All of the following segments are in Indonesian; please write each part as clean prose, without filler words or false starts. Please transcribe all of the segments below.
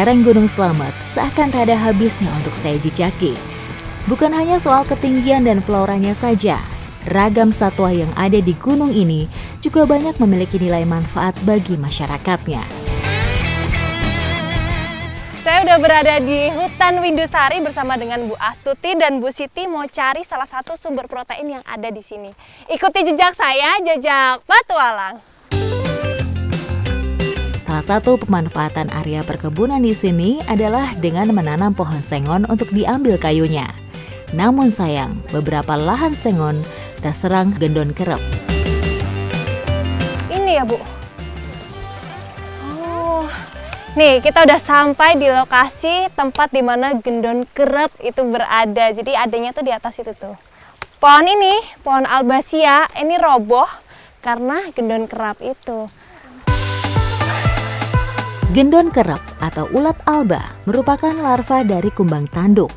lereng Gunung Slamet seakan tak ada habisnya untuk saya jejaki. Bukan hanya soal ketinggian dan floranya saja, ragam satwa yang ada di gunung ini juga banyak memiliki nilai manfaat bagi masyarakatnya. Saya udah berada di hutan Windusari bersama dengan Bu Astuti dan Bu Siti mau cari salah satu sumber protein yang ada di sini. Ikuti jejak saya, jejak petualang. Salah satu pemanfaatan area perkebunan di sini adalah dengan menanam pohon sengon untuk diambil kayunya. Namun sayang, beberapa lahan sengon terserang gendon kerep. Ini ya Bu. Oh, nih kita udah sampai di lokasi tempat di mana gendon kerep itu berada. Jadi adanya tuh di atas itu tuh. Pohon ini, pohon albasia, ini roboh karena gendon kerap itu. Gendon kerep atau ulat alba merupakan larva dari kumbang tanduk.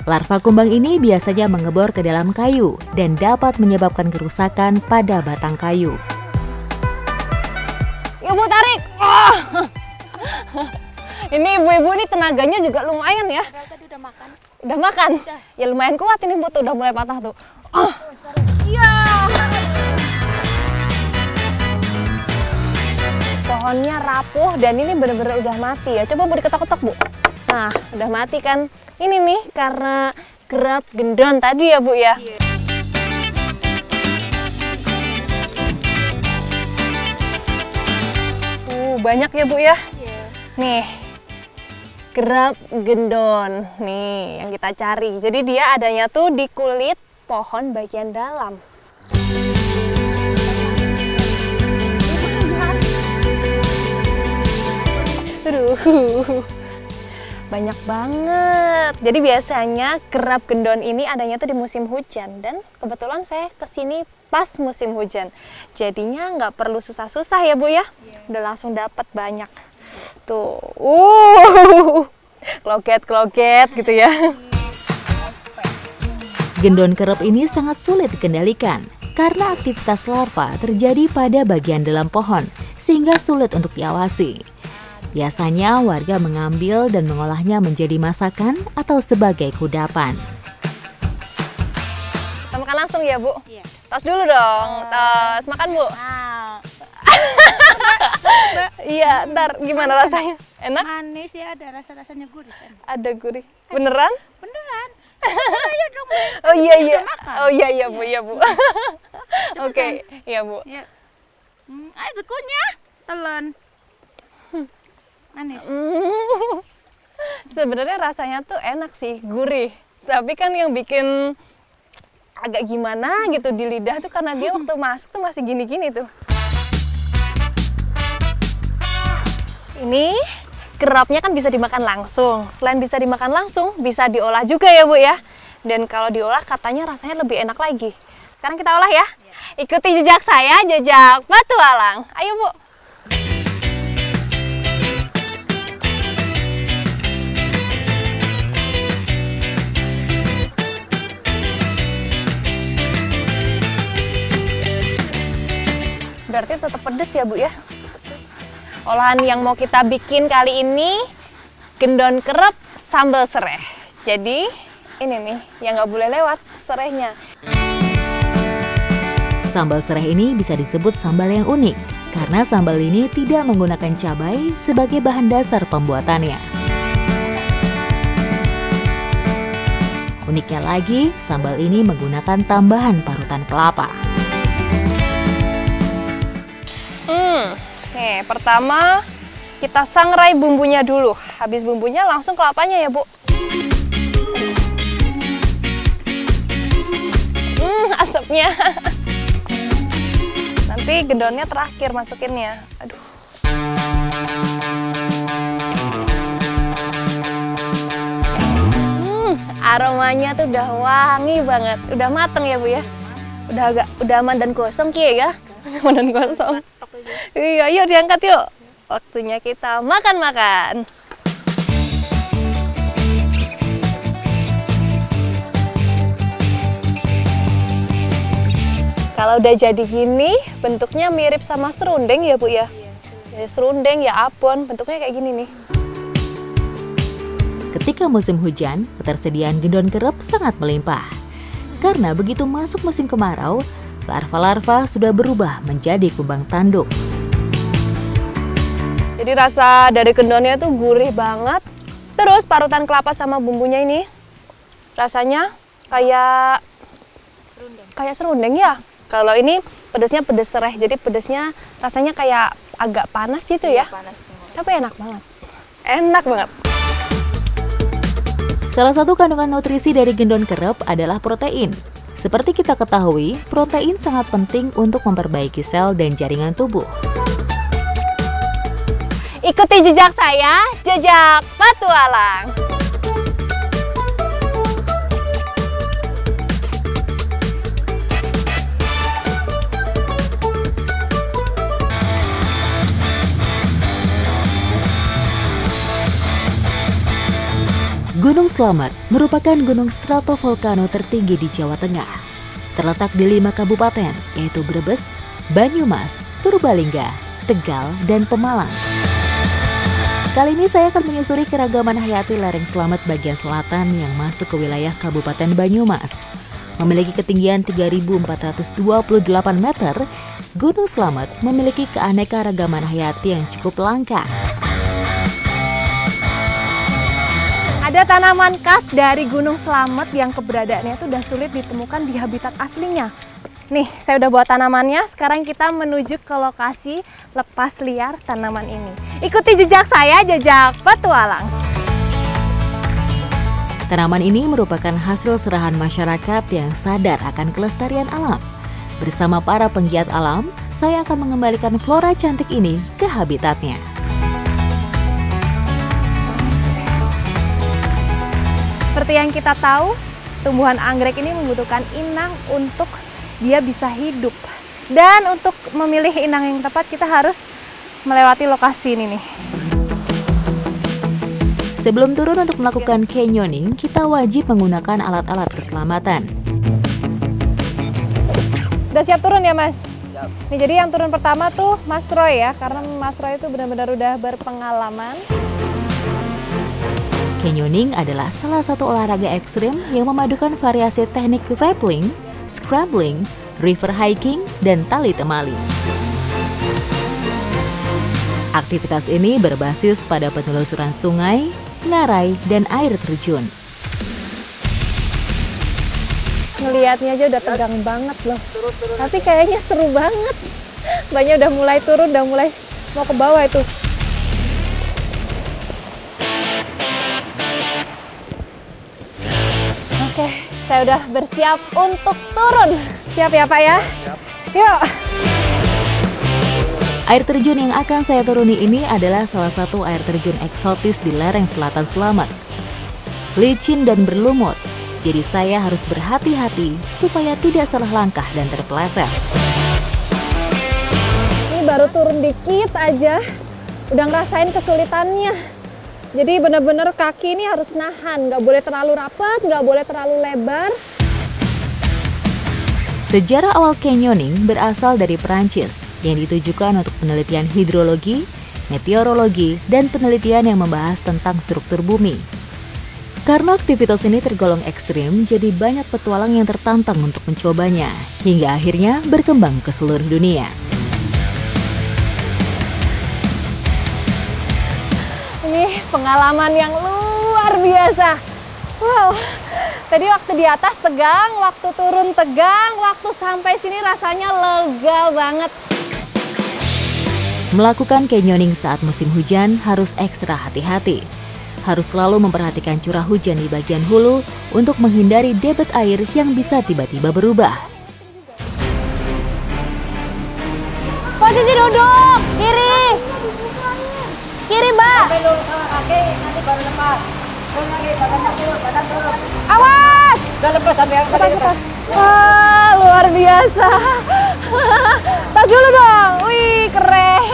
Larva kumbang ini biasanya mengebor ke dalam kayu dan dapat menyebabkan kerusakan pada batang kayu. Yuk Bu, tarik! Oh. Ini ibu-ibu ini tenaganya juga lumayan ya. Tadi udah makan. Udah makan? Udah. Ya lumayan kuat ini Bu, tuh udah mulai patah tuh. Oh. Iya. Pohonnya rapuh dan ini benar-benar udah mati ya. Coba Bu diketok-ketok Bu. Nah, udah mati kan. Ini nih karena kerap gendon tadi ya Bu ya. Iya. Banyak ya Bu ya. Iya. Nih, kerap gendon. Nih yang kita cari. Jadi dia adanya tuh di kulit pohon bagian dalam. Aduh, banyak banget. Jadi biasanya kerap gendon ini adanya tuh di musim hujan dan kebetulan saya kesini pas musim hujan. Jadinya nggak perlu susah-susah ya Bu ya. Udah langsung dapat banyak. Tuh, kloget-kloget gitu ya. Gendon kerep ini sangat sulit dikendalikan karena aktivitas larva terjadi pada bagian dalam pohon sehingga sulit untuk diawasi. Biasanya warga mengambil dan mengolahnya menjadi masakan atau sebagai kudapan. Kita makan langsung ya Bu? Iya. Tos dulu dong, tos. Makan Bu? Nah, Iya, ntar gimana rasanya? Enak? manis ya, ada rasa-rasanya gurih kan. Ada gurih. Beneran? Beneran. Ayo dong, Bu. Oh iya iya. Udah makan. Oh iya iya Bu, iya Bu. Oke, iya Bu. Ya. Ayo dekunya, telan. Manis. Sebenarnya rasanya tuh enak sih, gurih. Tapi kan yang bikin agak gimana gitu di lidah tuh karena dia waktu masuk tuh masih gini-gini tuh. Ini kerapnya kan bisa dimakan langsung. Selain bisa dimakan langsung, bisa diolah juga ya Bu ya. Dan kalau diolah katanya rasanya lebih enak lagi. Sekarang kita olah ya. Ikuti jejak saya, jejak petualang. Ayo Bu. Berarti tetap pedes ya Bu ya. Olahan yang mau kita bikin kali ini gendon kerep sambal sereh. Jadi ini nih yang nggak boleh lewat, serehnya. Sambal sereh ini bisa disebut sambal yang unik karena sambal ini tidak menggunakan cabai sebagai bahan dasar pembuatannya. Uniknya lagi, sambal ini menggunakan tambahan parutan kelapa. Nih, pertama kita sangrai bumbunya dulu. Habis bumbunya langsung kelapanya ya, Bu. Asapnya. Nanti gendonnya terakhir masukinnya. Aduh. Aromanya tuh udah wangi banget. Udah mateng ya, Bu ya? Udah aman dan gosong Ki ya? Aman dan gosong. Iya, yuk diangkat yuk. Waktunya kita makan-makan. Kalau udah jadi gini, bentuknya mirip sama serundeng ya Bu ya? Ya serundeng ya abon, bentuknya kayak gini nih. Ketika musim hujan, ketersediaan gendon kerep sangat melimpah. Karena begitu masuk musim kemarau, larva-larva sudah berubah menjadi kumbang tanduk. Jadi rasa dari gendonnya tuh gurih banget. Terus parutan kelapa sama bumbunya ini rasanya kayak serundeng ya. Kalau ini pedesnya pedes sereh, jadi pedesnya rasanya kayak agak panas gitu ya. Panas. Tapi enak banget. Enak banget. Salah satu kandungan nutrisi dari gendon kerep adalah protein. Seperti kita ketahui, protein sangat penting untuk memperbaiki sel dan jaringan tubuh. Ikuti jejak saya, jejak petualang. Gunung Slamet merupakan gunung stratovolcano tertinggi di Jawa Tengah. Terletak di 5 kabupaten, yaitu Brebes, Banyumas, Purbalingga, Tegal, dan Pemalang. Kali ini saya akan menyusuri keragaman hayati lereng Slamet bagian selatan yang masuk ke wilayah Kabupaten Banyumas. Memiliki ketinggian 3.428 meter, Gunung Slamet memiliki keanekaragaman hayati yang cukup langka. Ada tanaman khas dari Gunung Slamet yang keberadaannya itu udah sulit ditemukan di habitat aslinya. Nih, saya udah bawa tanamannya. Sekarang kita menuju ke lokasi lepas liar tanaman ini. Ikuti jejak saya, jejak petualang. Tanaman ini merupakan hasil serahan masyarakat yang sadar akan kelestarian alam. Bersama para penggiat alam, saya akan mengembalikan flora cantik ini ke habitatnya. Seperti yang kita tahu, tumbuhan anggrek ini membutuhkan inang untuk dia bisa hidup. Dan untuk memilih inang yang tepat, kita harus melewati lokasi ini nih. Sebelum turun untuk melakukan canyoning, kita wajib menggunakan alat-alat keselamatan. Udah siap turun ya, Mas? Siap. Nih, jadi yang turun pertama tuh Mas Roy ya, karena Mas Roy itu benar-benar udah berpengalaman. Canyoning adalah salah satu olahraga ekstrim yang memadukan variasi teknik rappelling, scrambling, river hiking, dan tali temali. Aktivitas ini berbasis pada penelusuran sungai, ngarai, dan air terjun. Ngelihatnya aja udah tegang banget loh. Tapi kayaknya seru banget. Banyak udah mulai turun, udah mulai mau ke bawah itu. Oke, saya udah bersiap untuk turun. Siap ya Pak ya? Siap. Yuk! Air terjun yang akan saya turuni ini adalah salah satu air terjun eksotis di lereng selatan Slamet. Licin dan berlumut, jadi saya harus berhati-hati supaya tidak salah langkah dan terpeleset. Ini baru turun dikit aja, udah ngerasain kesulitannya. Jadi benar-benar kaki ini harus nahan, nggak boleh terlalu rapat, nggak boleh terlalu lebar. Sejarah awal canyoning berasal dari Perancis yang ditujukan untuk penelitian hidrologi, meteorologi, dan penelitian yang membahas tentang struktur bumi. Karena aktivitas ini tergolong ekstrim, jadi banyak petualang yang tertantang untuk mencobanya, hingga akhirnya berkembang ke seluruh dunia. Ini pengalaman yang luar biasa. Wow, tadi waktu di atas tegang, waktu turun tegang, waktu sampai sini rasanya lega banget. Melakukan canyoning saat musim hujan harus ekstra hati-hati. Harus selalu memperhatikan curah hujan di bagian hulu untuk menghindari debit air yang bisa tiba-tiba berubah. Posisi duduk, kiri. Kiri, Mbak. Sampai lu sama kaki, nanti baru lepas. Turun lagi, badan turun. Awas! Udah lepas sampai yang tadi lepas. Wah, luar biasa. Tas dulu dong. Wih, keren.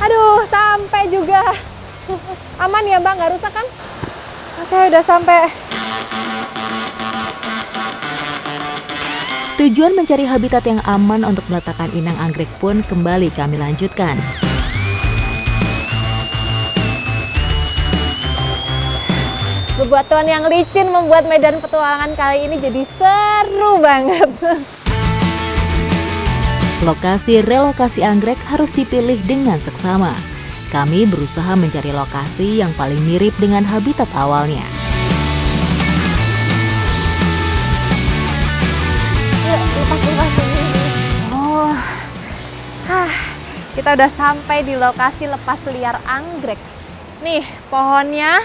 Aduh, sampai juga. Aman ya, Mbak? Nggak rusak kan? Oke, udah sampai. Tujuan mencari habitat yang aman untuk meletakkan inang anggrek pun kembali kami lanjutkan. Bebatuan yang licin membuat medan petualangan kali ini jadi seru banget. Lokasi relokasi anggrek harus dipilih dengan seksama. Kami berusaha mencari lokasi yang paling mirip dengan habitat awalnya. Yuk, lepas ini. Oh, kita udah sampai di lokasi lepas liar anggrek. Nih, pohonnya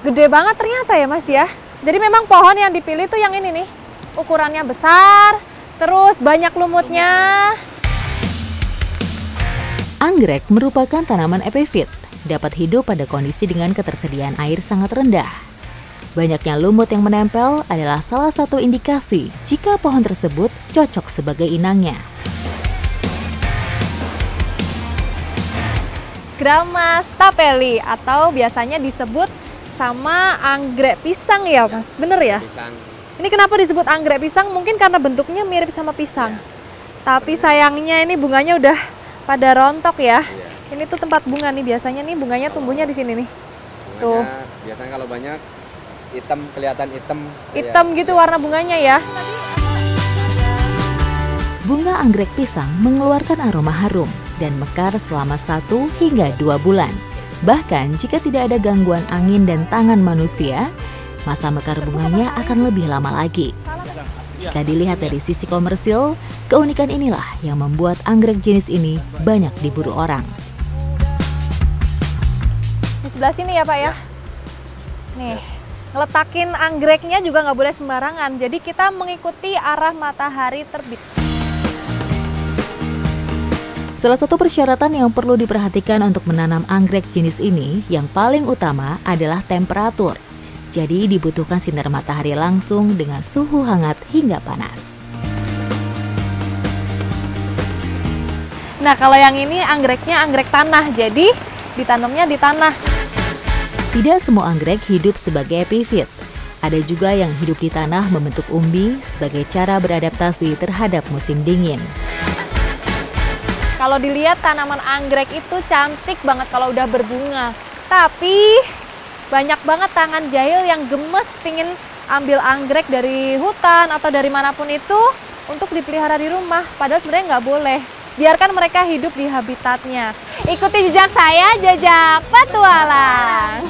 gede banget ternyata ya Mas ya. Jadi memang pohon yang dipilih tuh yang ini nih. Ukurannya besar, terus banyak lumutnya. Anggrek merupakan tanaman epifit, dapat hidup pada kondisi dengan ketersediaan air sangat rendah. Banyaknya lumut yang menempel adalah salah satu indikasi jika pohon tersebut cocok sebagai inangnya. Grama stapeli atau biasanya disebut sama anggrek pisang ya Mas, bener ya? Pisang. Ini kenapa disebut anggrek pisang? Mungkin karena bentuknya mirip sama pisang. Tapi sayangnya ini bunganya udah pada rontok ya. Ini tuh tempat bunga nih, biasanya nih bunganya tumbuhnya di sini nih. Bunganya, Tuh. biasanya kalau banyak hitam, kelihatan hitam. Hitam gitu warna bunganya ya. Bunga anggrek pisang mengeluarkan aroma harum dan mekar selama 1 hingga 2 bulan. Bahkan jika tidak ada gangguan angin dan tangan manusia, masa mekar bunganya akan lebih lama lagi. Jika dilihat dari sisi komersil, keunikan inilah yang membuat anggrek jenis ini banyak diburu orang. Di sebelah sini ya Pak ya. Nih, ngeletakin anggreknya juga nggak boleh sembarangan. Jadi kita mengikuti arah matahari terbit. Salah satu persyaratan yang perlu diperhatikan untuk menanam anggrek jenis ini yang paling utama adalah temperatur. Jadi dibutuhkan sinar matahari langsung dengan suhu hangat hingga panas. Nah, kalau yang ini anggreknya anggrek tanah, jadi ditanamnya di tanah. Tidak semua anggrek hidup sebagai epifit. Ada juga yang hidup di tanah membentuk umbi sebagai cara beradaptasi terhadap musim dingin. Kalau dilihat tanaman anggrek itu cantik banget kalau udah berbunga. Tapi banyak banget tangan jahil yang gemes pingin ambil anggrek dari hutan atau dari manapun itu untuk dipelihara di rumah. Padahal sebenarnya nggak boleh. Biarkan mereka hidup di habitatnya. Ikuti jejak saya, jejak petualang.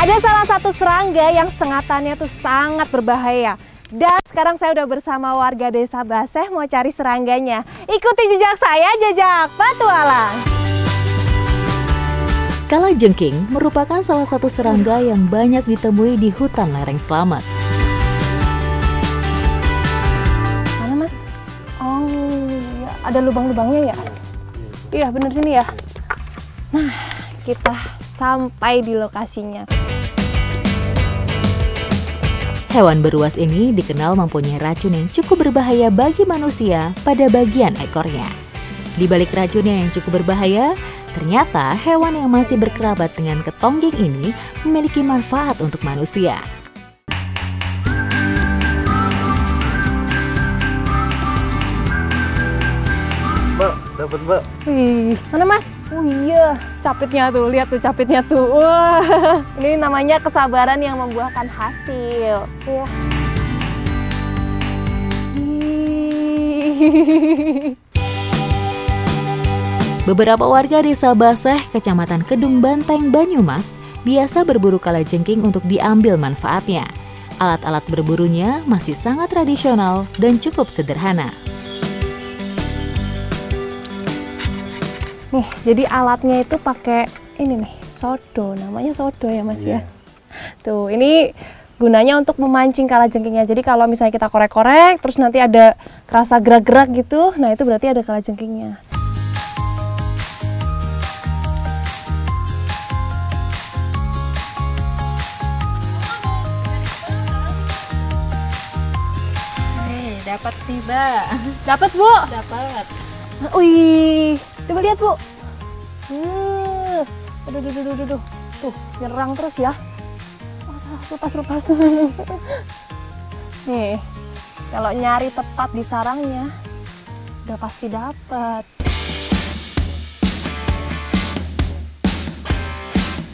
Ada salah satu serangga yang sengatannya tuh sangat berbahaya. Dan sekarang saya udah bersama warga desa Baseh mau cari serangganya. Ikuti jejak saya, jejak petualang. Kalajengking merupakan salah satu serangga yang banyak ditemui di hutan lereng Slamet. Mana Mas? Oh ya, ada lubang-lubangnya ya? Iya bener sini ya. Nah, kita sampai di lokasinya. Hewan beruas ini dikenal mempunyai racun yang cukup berbahaya bagi manusia pada bagian ekornya. Di balik racunnya yang cukup berbahaya, ternyata hewan yang masih berkerabat dengan ketongging ini memiliki manfaat untuk manusia. Mbak, dapat Mbak. Wih, mana Mas? Oh iya, capitnya tuh, lihat tuh capitnya tuh. Wah, ini namanya kesabaran yang membuahkan hasil. Ya. Beberapa warga desa Baseh, Kecamatan Kedung Banteng, Banyumas, biasa berburu kalajengking untuk diambil manfaatnya. Alat-alat berburunya masih sangat tradisional dan cukup sederhana. Nih, jadi alatnya itu pakai ini nih, sodo, namanya sodo ya Mas ya. Tuh, ini gunanya untuk memancing kalajengkingnya. Jadi kalau misalnya kita korek-korek, terus nanti ada kerasa gerak-gerak gitu, nah itu berarti ada kalajengkingnya. Dapat nih, Mbak. Dapat, Bu. Dapat. Wih, coba lihat, Bu. Aduh. Tuh, nyerang terus ya. Lepas. Nih, kalau nyari tepat di sarangnya, udah pasti dapat.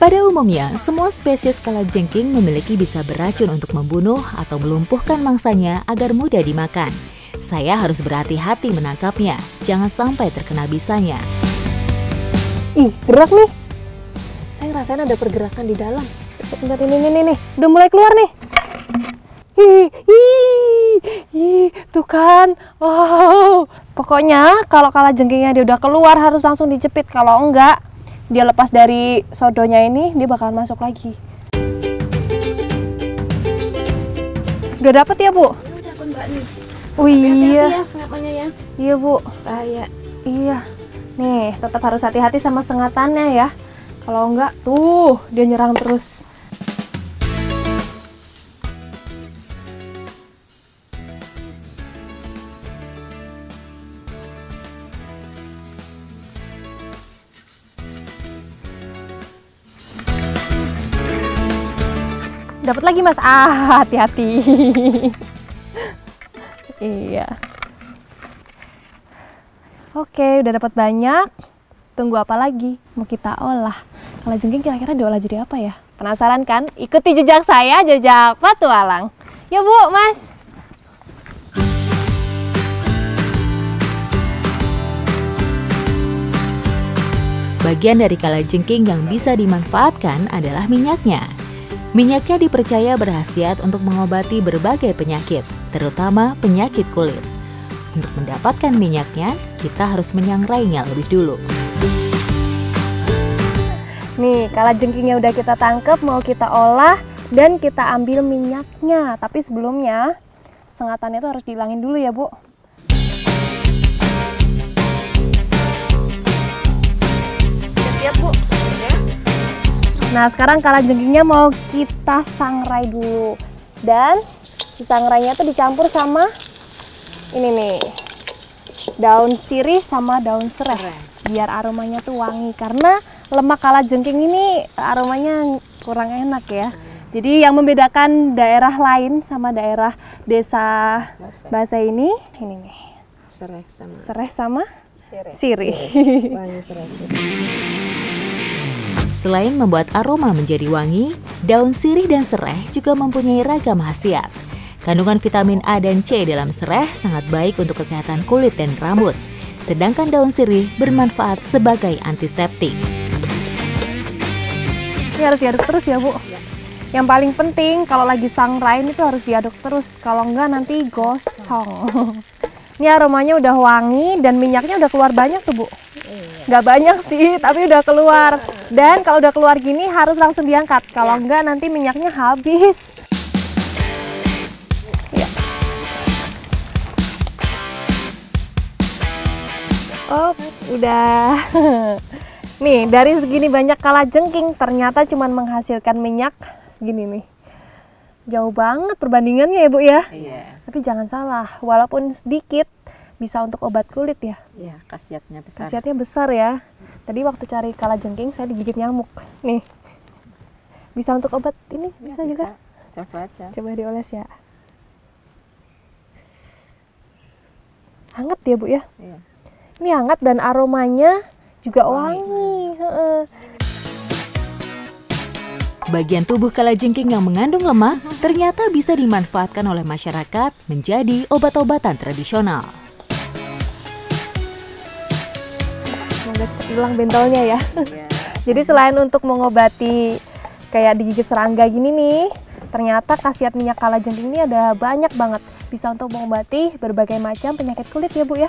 Pada umumnya, semua spesies kalajengking memiliki bisa beracun untuk membunuh atau melumpuhkan mangsanya agar mudah dimakan. Saya harus berhati-hati menangkapnya, jangan sampai terkena bisanya. Ih, gerak nih. Saya ngerasain ada pergerakan di dalam. Bentar, ini. Udah mulai keluar nih. Tuh kan. Wow. Pokoknya kalau kalajengkingnya dia udah keluar harus langsung dijepit. Kalau enggak, dia lepas dari sodonya ini, dia bakalan masuk lagi. Udah dapet ya, Bu? Udah aku Mbak nih. Oh iya. Ya, sengatannya ya. Iya, Bu. Bahaya. Iya. Nih, tetap harus hati-hati sama sengatannya ya. Kalau enggak, tuh dia nyerang terus. Dapat lagi, Mas. Hati-hati. Iya. Oke, udah dapat banyak. Tunggu apa lagi? Mau kita olah. Kalajengking kira-kira diolah jadi apa ya? Penasaran kan? Ikuti jejak saya, jejak petualang. Ya, Bu, Mas. Bagian dari kalajengking yang bisa dimanfaatkan adalah minyaknya. Minyaknya dipercaya berkhasiat untuk mengobati berbagai penyakit, terutama penyakit kulit. Untuk mendapatkan minyaknya, kita harus menyangrainya lebih dulu. Nih, kalajengkingnya udah kita tangkep, mau kita olah dan kita ambil minyaknya. Tapi sebelumnya, sengatannya tuh harus dihilangin dulu ya, Bu. Siap, Bu. Nah, sekarang kalajengkingnya mau kita sangrai dulu. Dan disangrainya tuh dicampur sama ini nih, daun sirih sama daun serai. Biar aromanya tuh wangi. Karena lemak kalajengking ini aromanya kurang enak ya. Jadi yang membedakan daerah lain sama daerah desa Basa ini nih. Serai sama sirih. Selain membuat aroma menjadi wangi, daun sirih dan serai juga mempunyai ragam khasiat. Kandungan vitamin A dan C dalam serai sangat baik untuk kesehatan kulit dan rambut. Sedangkan daun sirih bermanfaat sebagai antiseptik. Ini harus diaduk terus ya, Bu? Yang paling penting kalau lagi sangrai itu harus diaduk terus. Kalau enggak nanti gosong. Ini aromanya udah wangi dan minyaknya udah keluar banyak tuh, Bu. Nggak banyak sih, tapi udah keluar. Dan kalau udah keluar gini harus langsung diangkat. Kalau enggak nanti minyaknya habis. Ya. Oh, udah. Nih, dari segini banyak kalajengking ternyata cuma menghasilkan minyak segini nih. Jauh banget perbandingannya ya, Bu ya? Iya. Tapi jangan salah, walaupun sedikit bisa untuk obat kulit ya. Iya, khasiatnya besar. Khasiatnya besar ya. Tadi waktu cari kalajengking saya digigit nyamuk. Nih. Bisa untuk obat ini bisa juga. Coba aja. Coba dioles ya. Hangat ya, Bu ya? Iya. Ini hangat dan aromanya juga wangi. Heeh. Bagian tubuh kalajengking yang mengandung lemak ternyata bisa dimanfaatkan oleh masyarakat menjadi obat-obatan tradisional. Semoga cepat hilang bentolnya ya. Iya. Jadi selain untuk mengobati kayak digigit serangga gini nih, ternyata khasiat minyak kalajengking ini ada banyak banget. Bisa untuk mengobati berbagai macam penyakit kulit ya, Bu ya.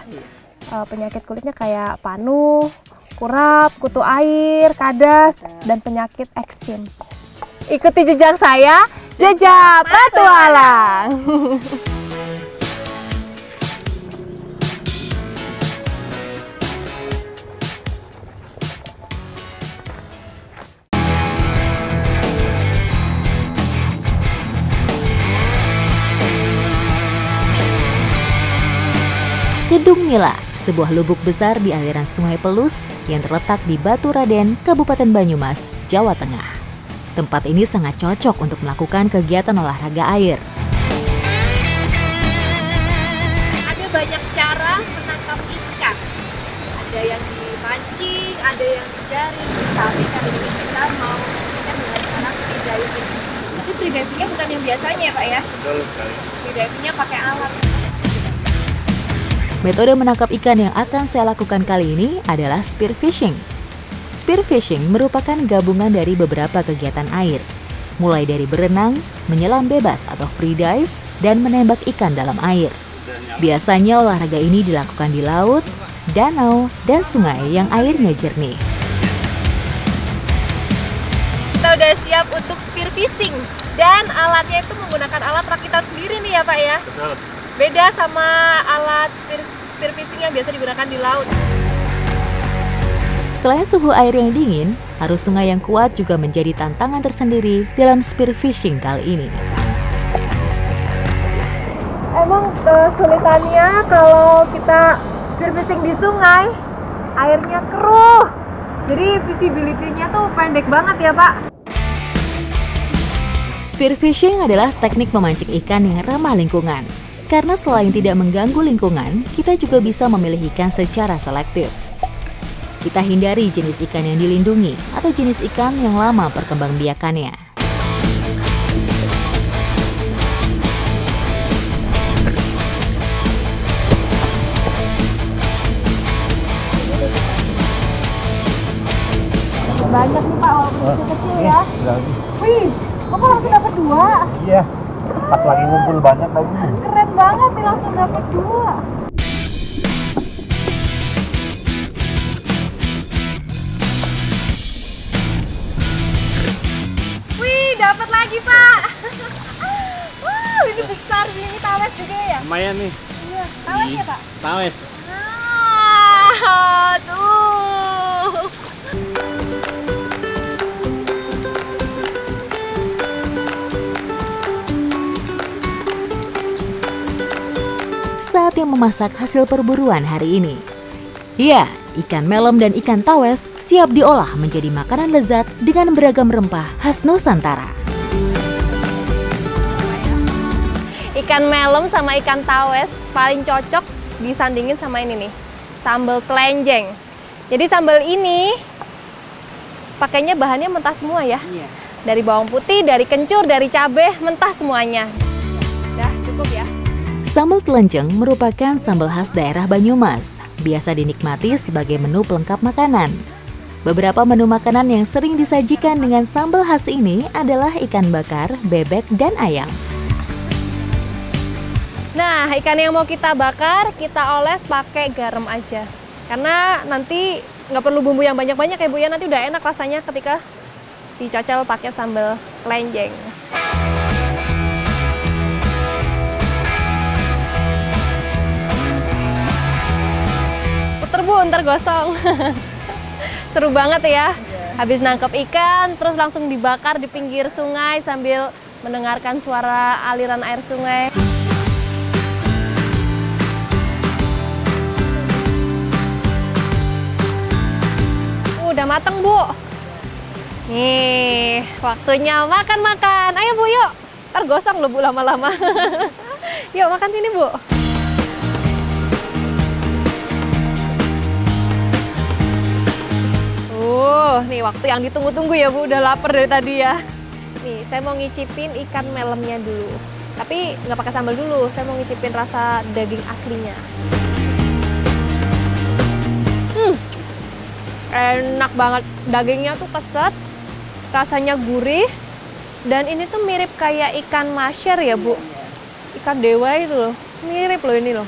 Penyakit kulitnya kayak panu, kurap, kutu air, kadas, dan penyakit eksim. Ikuti jejak saya, jejak petualang. Kedung Nila, sebuah lubuk besar di aliran Sungai Pelus yang terletak di Batu Raden, Kabupaten Banyumas, Jawa Tengah. Tempat ini sangat cocok untuk melakukan kegiatan olahraga air. Ada banyak cara menangkap ikan. Ada yang dipancing, ada yang dijaring. Tapi kali ini kita mau ikan dengan cara free diving. Tapi free divingnya bukan yang biasanya ya Pak ya? Betul sekali. Free divingnya pakai alat. Metode menangkap ikan yang akan saya lakukan kali ini adalah spearfishing. Spearfishing merupakan gabungan dari beberapa kegiatan air, mulai dari berenang, menyelam bebas atau free dive, dan menembak ikan dalam air. Biasanya olahraga ini dilakukan di laut, danau, dan sungai yang airnya jernih. Kita udah siap untuk spearfishing dan alatnya itu menggunakan alat rakitan sendiri nih ya Pak ya? Betul. Beda sama alat spearfishing yang biasa digunakan di laut. Selain suhu air yang dingin, arus sungai yang kuat juga menjadi tantangan tersendiri dalam spearfishing kali ini. Emang kesulitannya kalau kita spearfishing di sungai, airnya keruh. Jadi visibility-nya tuh pendek banget ya Pak. Spearfishing adalah teknik memancing ikan yang ramah lingkungan. Karena selain tidak mengganggu lingkungan, kita juga bisa memilih ikan secara selektif. Kita hindari jenis ikan yang dilindungi atau jenis ikan yang lama perkembangbiakannya. Banyak nih Pak, walaupun kecil-kecil ya. Wih, Bapak langsung dapat 2. Iya. Pas lagi ngumpul banyak lagi. Keren banget nih, langsung dapat 2. Wih, dapat lagi Pak. Wow, ini besar, ini tawes juga ya? Lumayan nih. Iya, tawes ya Pak? Tawes. Ah, tuh. Saatnya memasak hasil perburuan hari ini. Ya, ikan melem dan ikan tawes siap diolah menjadi makanan lezat dengan beragam rempah khas Nusantara. Ikan melem sama ikan tawes paling cocok disandingin sama ini nih, sambal kelenjeng. Jadi sambal ini pakainya bahannya mentah semua ya. Iya. Dari bawang putih, dari kencur, dari cabai, mentah semuanya. Udah cukup ya. Sambal kelenjeng merupakan sambal khas daerah Banyumas, biasa dinikmati sebagai menu pelengkap makanan. Beberapa menu makanan yang sering disajikan dengan sambal khas ini adalah ikan bakar, bebek, dan ayam. Nah, ikan yang mau kita bakar, kita oles pakai garam aja. Karena nanti nggak perlu bumbu yang banyak-banyak ya Bu ya, nanti udah enak rasanya ketika dicocol pakai sambal kelenjeng. Puter Bu, ntar gosong. Seru banget ya. Habis nangkep ikan, terus langsung dibakar di pinggir sungai sambil mendengarkan suara aliran air sungai. Udah mateng Bu. Nih, waktunya makan-makan. Ayo Bu, yuk. Ntar gosong loh Bu lama-lama. Yuk makan sini Bu. Nih waktu yang ditunggu-tunggu ya Bu, udah lapar dari tadi ya. Nih, saya mau ngicipin ikan melemnya dulu. Tapi nggak pakai sambal dulu, saya mau ngicipin rasa daging aslinya. Enak banget, dagingnya tuh keset, rasanya gurih, dan ini tuh mirip kayak ikan masher ya Bu. Ikan dewa itu loh, mirip loh ini loh.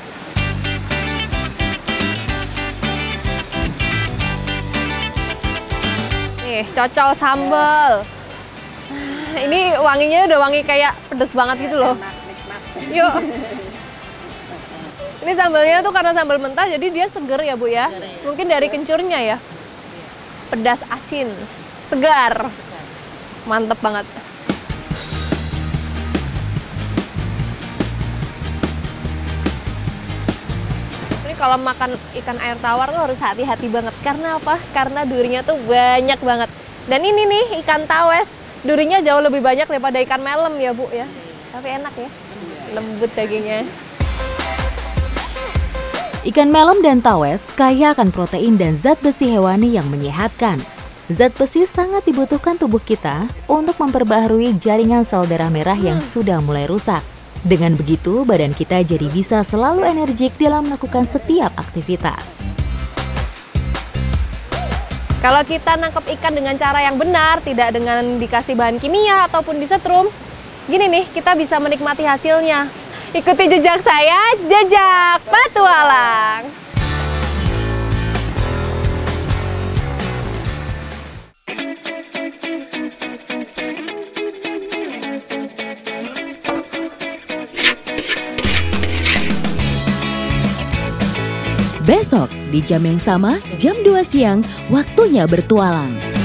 Nih, cocol sambal. Ini wanginya udah wangi kayak pedes banget gitu loh. Yuk. Ini sambalnya tuh karena sambal mentah jadi dia seger ya Bu ya. Mungkin dari kencurnya ya. Pedas asin, segar. Mantep banget. Ini kalau makan ikan air tawar tuh harus hati-hati banget. Karena apa? Karena durinya tuh banyak banget. Dan ini nih ikan tawes, durinya jauh lebih banyak daripada ikan melem ya Bu ya. Tapi enak ya, lembut dagingnya. Ikan melem dan tawes kaya akan protein dan zat besi hewani yang menyehatkan. Zat besi sangat dibutuhkan tubuh kita untuk memperbaharui jaringan sel darah merah yang sudah mulai rusak. Dengan begitu, badan kita jadi bisa selalu energik dalam melakukan setiap aktivitas. Kalau kita nangkep ikan dengan cara yang benar, tidak dengan dikasih bahan kimia ataupun disetrum, gini nih, kita bisa menikmati hasilnya. Ikuti jejak saya, jejak petualang. Besok di jam yang sama, jam 2 siang, waktunya bertualang.